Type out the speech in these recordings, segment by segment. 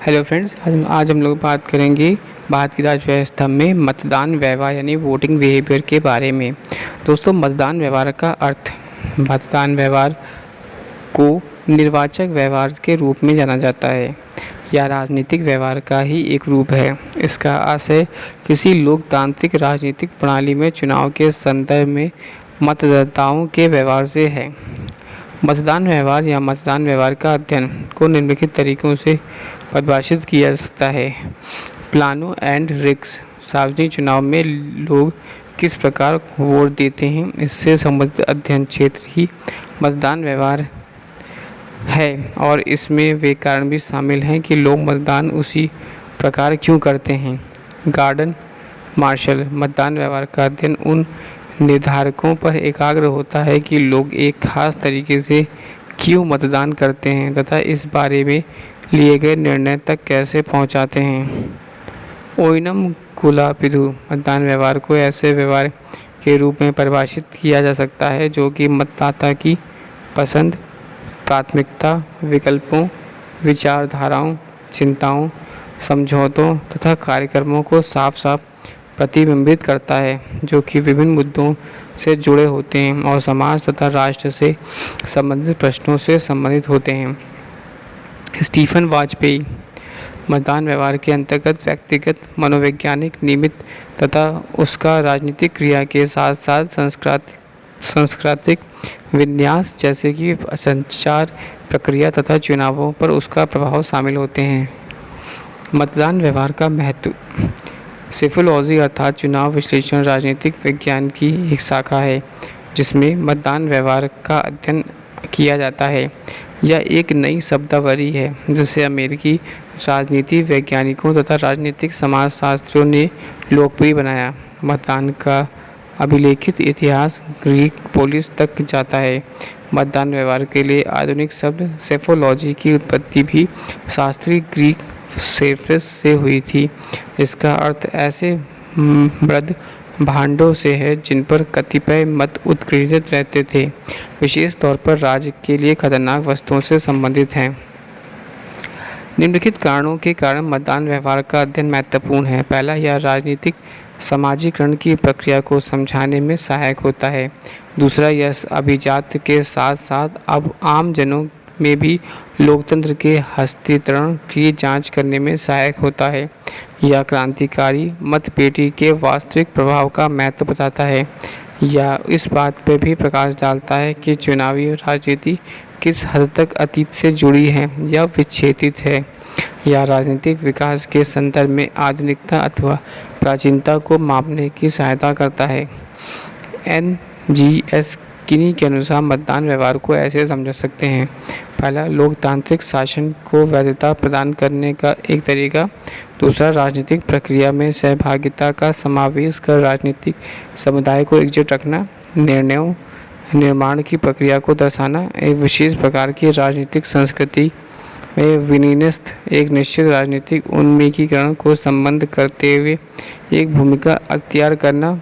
Hello friends, आज हम लोग बात करेंगे भारत की राज्य व्यवस्था में मतदान व्यवहार यानी वोटिंग बिहेवियर के बारे में। दोस्तों, मतदान व्यवहार का अर्थ मतदान व्यवहार को निर्वाचक व्यवहार के रूप में जाना जाता है या राजनीतिक व्यवहार का ही एक रूप है। इसका आशय किसी लोकतांत्रिक राजनीतिक प्रणाली में चुनाव के संदर्भ में मतदाताओं के व्यवहार से है। मतदान व्यवहार या मतदान व्यवहार का अध्ययन को निम्नलिखित तरीकों से परिभाषित किया जा सकता है। प्लानो एंड रिग्स, सार्वजनिक चुनाव में लोग किस प्रकार वोट देते हैं, इससे संबंधित अध्ययन क्षेत्र ही मतदान व्यवहार है और इसमें वे कारण भी शामिल हैं कि लोग मतदान उसी प्रकार क्यों करते हैं। गॉर्डन मार्शल, मतदान व्यवहार का अध्ययन उन निर्धारकों पर एकाग्र होता है कि लोग एक खास तरीके से क्यों मतदान करते हैं तथा इस बारे में लिए गए निर्णय तक कैसे पहुंचाते हैं। ओइनम कुलापिधु, मतदान व्यवहार को ऐसे व्यवहार के रूप में परिभाषित किया जा सकता है जो कि मतदाता की पसंद, प्राथमिकता, विकल्पों, विचारधाराओं, चिंताओं, समझौतों तथा कार्यक्रमों को साफ साफ प्रतिबिंबित करता है, जो कि विभिन्न मुद्दों से जुड़े होते हैं और समाज तथा राष्ट्र से संबंधित प्रश्नों से संबंधित होते हैं। स्टीफन वाजपेयी, मतदान व्यवहार के अंतर्गत व्यक्तिगत मनोवैज्ञानिक निमित्त तथा उसका राजनीतिक क्रिया के साथ साथ सांस्कृतिक विन्यास जैसे कि संचार प्रक्रिया तथा चुनावों पर उसका प्रभाव शामिल होते हैं। मतदान व्यवहार का महत्व। सोशियोलॉजी अर्थात चुनाव विश्लेषण राजनीतिक विज्ञान की एक शाखा है जिसमें मतदान व्यवहार का अध्ययन किया जाता है। यह एक नई शब्दावली है जिसे अमेरिकी राजनीति वैज्ञानिकों तथा राजनीतिक समाजशास्त्रियों ने लोकप्रिय बनाया। मतदान का अभिलेखित इतिहास ग्रीक पोलिस तक जाता है। मतदान व्यवहार के लिए आधुनिक शब्द सोशियोलॉजी की उत्पत्ति भी शास्त्रीय ग्रीक सेफिस से हुई थी। इसका अर्थ ऐसे मृद भांडों से है जिन पर कतिपय मत उत्कीर्णित रहते थे, विशेष तौर पर राज्य के लिए खतरनाक वस्तुओं से संबंधित हैं। निम्नलिखित कारणों के कारण मतदान व्यवहार का अध्ययन महत्वपूर्ण है। पहला, यह राजनीतिक समाजीकरण की प्रक्रिया को समझाने में सहायक होता है। दूसरा, यह अभिजात के साथ साथ अब आम जनों में भी लोकतंत्र के हस्तांतरण की जांच करने में सहायक होता है। यह क्रांतिकारी मतपेटी के वास्तविक प्रभाव का महत्व बताता है या इस बात पर भी प्रकाश डालता है कि चुनावी राजनीति किस हद तक अतीत से जुड़ी है या विच्छेदित है, या राजनीतिक विकास के संदर्भ में आधुनिकता अथवा प्राचीनता को मापने की सहायता करता है। NGS किन्हीं के अनुसार मतदान व्यवहार को ऐसे समझ सकते हैं। पहला, लोकतांत्रिक शासन को वैधता प्रदान करने का एक तरीका। दूसरा, राजनीतिक प्रक्रिया में सहभागिता का समावेश कर राजनीतिक समुदाय को एकजुट रखना। निर्णयों निर्माण की प्रक्रिया को दर्शाना। एक विशेष प्रकार की राजनीतिक संस्कृति में विन्यस्त एक निश्चित राजनीतिक उन्मुखीकरण को संबद्ध करते हुए एक भूमिका अख्तियार करना।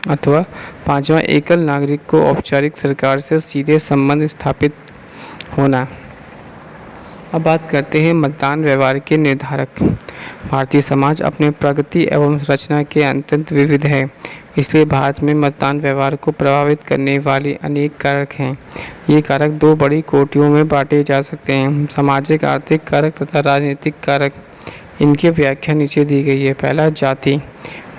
अथवा पांचवा, एकल नागरिक को औपचारिक सरकार से सीधे संबंध स्थापित होना। अब बात करते हैं मतदान व्यवहार के निर्धारक। भारतीय समाज अपने प्रगति एवं रचना के अत्यंत विविध है, इसलिए भारत में मतदान व्यवहार को प्रभावित करने वाले अनेक कारक हैं। ये कारक दो बड़ी कोटियों में बांटे जा सकते हैं, सामाजिक आर्थिक कारक तथा राजनीतिक कारक। इनकी व्याख्या नीचे दी गई है। पहला, जाति।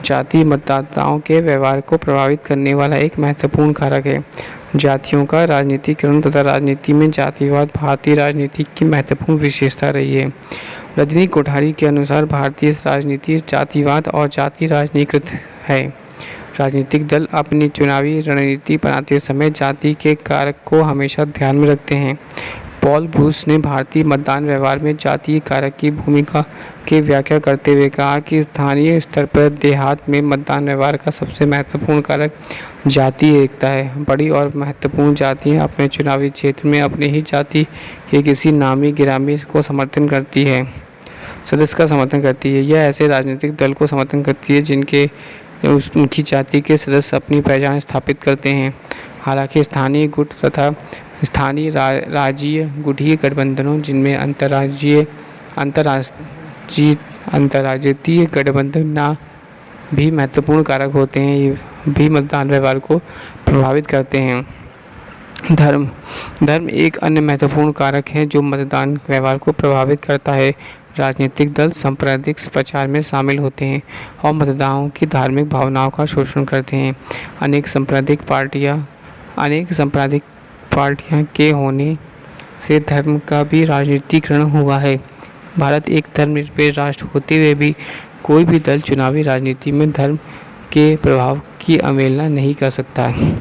जाति मतदाताओं के व्यवहार को प्रभावित करने वाला एक महत्वपूर्ण कारक है। जातियों का राजनीतिकरण तथा राजनीति में जातिवाद भारतीय राजनीति की महत्वपूर्ण विशेषता रही है। रजनी कोठारी के अनुसार भारतीय राजनीति जातिवाद और जाति राजनीतिकृत है। राजनीतिक दल अपनी चुनावी रणनीति बनाते समय जाति के कारक को हमेशा ध्यान में रखते हैं। पॉल ब्रूस ने भारतीय मतदान व्यवहार में जातीय कारक की भूमिका की व्याख्या करते हुए कहा कि स्थानीय स्तर पर देहात में मतदान व्यवहार का सबसे महत्वपूर्ण कारक जातीय एकता है। बड़ी और महत्वपूर्ण जातियां अपने चुनावी क्षेत्र में अपनी ही जाति के किसी नामी गिरामी को समर्थन करती है, सदस्य का समर्थन करती है। यह ऐसे राजनीतिक दल को समर्थन करती है जिनके उनकी जाति के सदस्य अपनी पहचान स्थापित करते हैं। हालांकि स्थानीय गुट तथा स्थानीय राज्यीय गुटीय गठबंधनों जिनमें अंतर्राज्यीय गठबंधन भी महत्वपूर्ण कारक होते हैं। ये भी मतदान व्यवहार को प्रभावित करते हैं। धर्म एक अन्य महत्वपूर्ण कारक है जो मतदान व्यवहार को प्रभावित करता है। राजनीतिक दल सांप्रदायिक प्रचार में शामिल होते हैं और मतदाताओं की धार्मिक भावनाओं का शोषण करते हैं। अनेक सांप्रदायिक पार्टियां के होने से धर्म का भी राजनीतिकरण हुआ है। भारत एक धर्मनिरपेक्ष राष्ट्र होते हुए भी कोई भी दल चुनावी राजनीति में धर्म के प्रभाव की अवहेलना नहीं कर सकता है।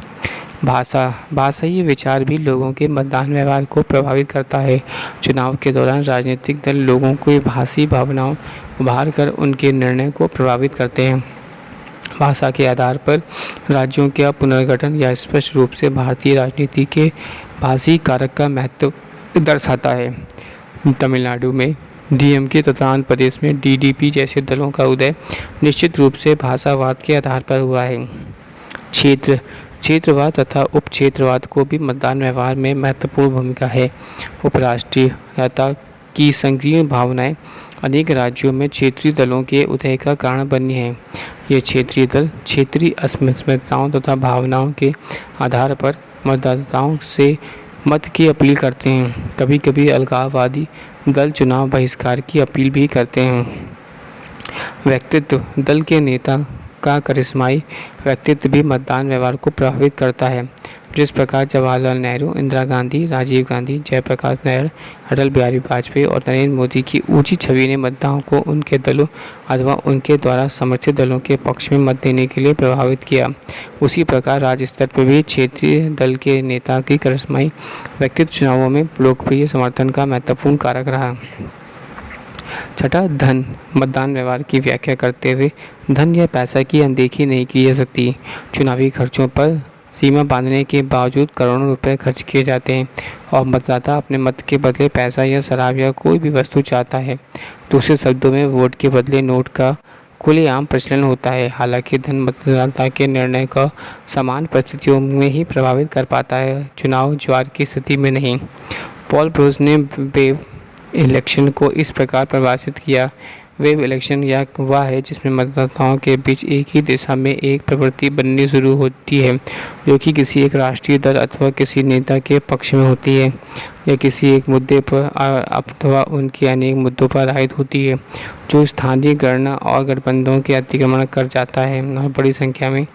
भाषाई विचार भी लोगों के मतदान व्यवहार को प्रभावित करता है। चुनाव के दौरान राजनीतिक दल लोगों को भाषी भावनाओं उभार कर उनके निर्णय को प्रभावित करते हैं। भाषा के आधार पर राज्यों का पुनर्गठन या स्पष्ट रूप से भारतीय राजनीति के भाषी कारक का महत्व दर्शाता है। तमिलनाडु में डीएमके तथा आंध्र प्रदेश में टीडीपी जैसे दलों का उदय निश्चित रूप से भाषावाद के आधार पर हुआ है। क्षेत्रवाद तथा उप क्षेत्रवाद को भी मतदान व्यवहार में महत्वपूर्ण भूमिका है। उपराष्ट्रीयता की संकीर्ण भावनाएं अनेक राज्यों में क्षेत्रीय दलों के उदय का कारण बनी है। ये क्षेत्रीय दल क्षेत्रीय अस्मिताओं तथा भावनाओं के आधार पर मतदाताओं से मत की अपील करते हैं। कभी कभी अलगाववादी दल चुनाव बहिष्कार की अपील भी करते हैं। व्यक्तित्व दल के नेता का करिश्माई व्यक्तित्व भी मतदान व्यवहार को प्रभावित करता है। जिस प्रकार जवाहरलाल नेहरू, इंदिरा गांधी, राजीव गांधी, जयप्रकाश नारायण, अटल बिहारी वाजपेयी और नरेंद्र मोदी की ऊंची छवि ने मतदाताओं को उनके दलों अथवा उनके द्वारा समर्थित दलों के पक्ष में मत देने के लिए प्रभावित किया, उसी प्रकार राज्य स्तर पर भी क्षेत्रीय दल के नेता की करिश्माई व्यक्तित्व चुनावों में लोकप्रिय समर्थन का महत्वपूर्ण कारक रहा। छठा, धन। मतदान व्यवहार की व्याख्या करते हुए धन या पैसा की अनदेखी नहीं की जा सकती। चुनावी खर्चों पर सीमा बांधने के बावजूद करोड़ों रुपए खर्च किए जाते हैं और मतदाता अपने मत के बदले पैसा या शराब या कोई भी वस्तु चाहता है। दूसरे शब्दों में वोट के बदले नोट का खुलेआम प्रचलन होता है। हालांकि धन मतदाता के निर्णय को समान परिस्थितियों में ही प्रभावित कर पाता है, चुनाव ज्वार की स्थिति में नहीं। पॉल ब्रोस ने वेव इलेक्शन को इस प्रकार परिभाषित किया। वेव इलेक्शन या वह है जिसमें मतदाताओं के बीच एक ही दिशा में एक प्रवृत्ति बननी शुरू होती है जो कि किसी एक राष्ट्रीय दल अथवा किसी नेता के पक्ष में होती है या किसी एक मुद्दे पर अथवा उनके अनेक मुद्दों पर आधारित होती है, जो स्थानीय गणना और गठबंधनों के अतिक्रमण कर जाता है और बड़ी संख्या में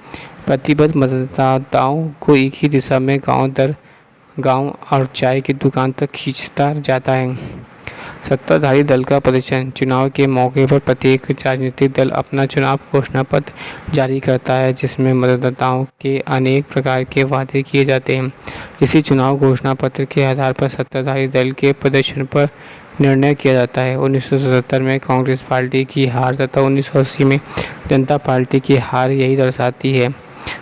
प्रतिबद्ध मतदाताओं को एक ही दिशा में गांव और चाय की दुकान तक खींचता जाता है। सत्ताधारी दल का प्रदर्शन। चुनाव के मौके पर प्रत्येक राजनीतिक दल अपना चुनाव घोषणा पत्र जारी करता है जिसमें मतदाताओं के अनेक प्रकार के वादे किए जाते हैं। इसी चुनाव घोषणा पत्र के आधार पर सत्ताधारी दल के प्रदर्शन पर निर्णय किया जाता है। 1977 में कांग्रेस पार्टी की हार तथा 1980 में जनता पार्टी की हार यही दर्शाती है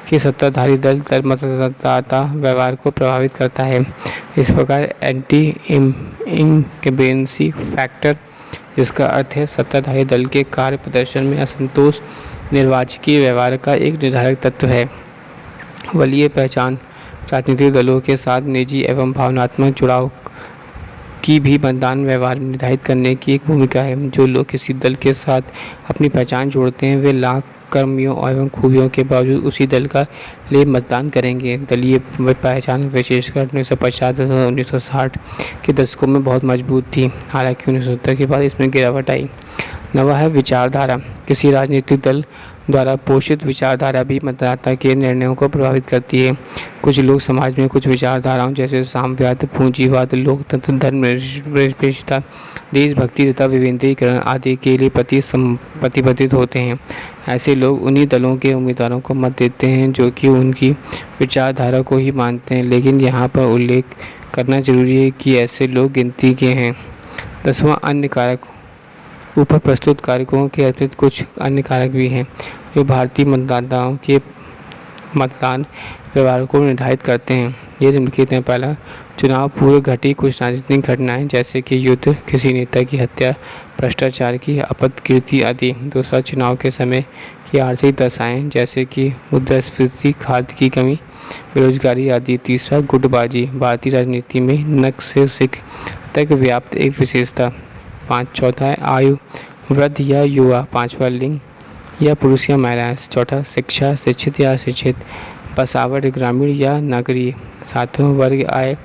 कि सत्ताधारी दल मतदाता व्यवहार को प्रभावित करता है। इस प्रकार एंटी इनकम्बेंसी फैक्टर, जिसका अर्थ है सत्ताधारी दल के कार्य प्रदर्शन में असंतोष, निर्वाचकीय व्यवहार का एक निर्धारक तत्व है। वलीय पहचान। राजनीतिक दलों के साथ निजी एवं भावनात्मक जुड़ाव की भी मतदान व्यवहार निर्धारित करने की एक भूमिका है। जो लोग किसी दल के साथ अपनी पहचान जोड़ते हैं वे लाख कर्मियों एवं खूबियों के बावजूद उसी दल का लिए मतदान करेंगे। दलीय पहचान विशेषकर 1950 और 1960 के दशकों में बहुत मजबूत थी, हालांकि 1970 के बाद इसमें गिरावट आई। नवा है विचारधारा। किसी राजनीतिक दल द्वारा पोषित विचारधारा भी मतदाता के निर्णयों को प्रभावित करती है। कुछ लोग समाज में कुछ विचारधाराओं जैसे साम्यवाद, पूंजीवाद, लोकतंत्र, धर्मनिरपेक्षता, देशभक्ति तथा विकेंद्रीकरण आदि के लिए प्रतिबद्ध होते हैं। ऐसे लोग उन्हीं दलों के उम्मीदवारों को मत देते हैं जो कि उनकी विचारधारा को ही मानते हैं, लेकिन यहाँ पर उल्लेख करना जरूरी है कि ऐसे लोग गिनती के हैं। 10वां अन्य कारक। ऊपर प्रस्तुत कारकों के अतिरिक्त कुछ अन्य कारक भी हैं जो भारतीय मतदाताओं के मतदान व्यवहार को निर्धारित करते हैं। ये निम्नलिखित हैं। पहला, चुनाव पूर्व घटी कुछ राजनीतिक घटनाएं जैसे कि युद्ध, किसी नेता की हत्या, भ्रष्टाचार की अपकीर्ति आदि। दूसरा, चुनाव के समय की आर्थिक दशाएं जैसे कि मुद्रास्फीति, खाद्य की कमी, बेरोजगारी आदि। तीसरा, गुटबाजी, भारतीय राजनीति में नक्श से सिख तक व्याप्त एक विशेषता। चौथा है आयु, वृद्ध या युवा, पांचवा लिंग या पुरुष या महिलाएं, चौथा शिक्षा, शिक्षित या अशिक्षित, बसावट, ग्रामीण या नगरीय, सातवां वर्ग, आय,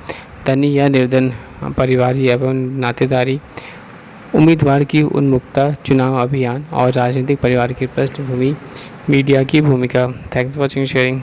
धनी या निर्धन, परिवार एवं नातेदारी, उम्मीदवार की उन्मुक्तता, चुनाव अभियान और राजनीतिक परिवार की पृष्ठभूमि, मीडिया की भूमिका। Thanks for watching sharing.